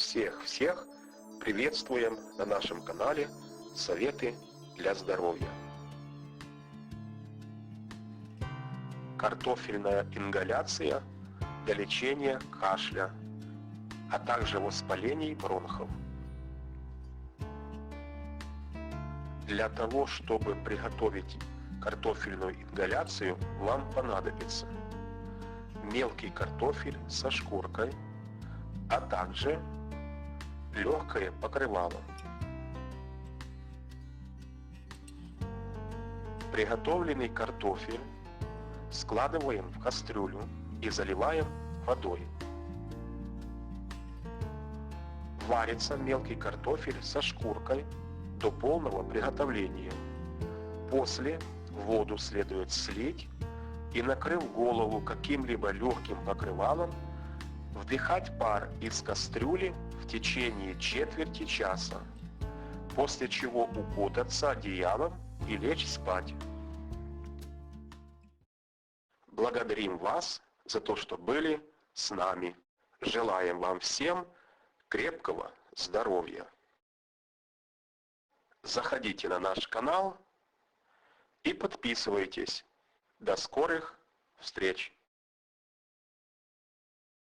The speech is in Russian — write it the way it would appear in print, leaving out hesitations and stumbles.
Всех приветствуем на нашем канале «Советы для здоровья». Картофельная ингаляция для лечения кашля, а также воспалений бронхов. Для того, чтобы приготовить картофельную ингаляцию, вам понадобится мелкий картофель со шкуркой, а также легкое покрывало. Приготовленный картофель складываем в кастрюлю и заливаем водой. Варится мелкий картофель со шкуркой до полного приготовления. После воду следует слить и, накрыв голову каким-либо легким покрывалом, вдыхать пар из кастрюли в течение четверти часа, после чего укутаться одеялом и лечь спать. Благодарим вас за то, что были с нами. Желаем вам всем крепкого здоровья. Заходите на наш канал и подписывайтесь. До скорых встреч!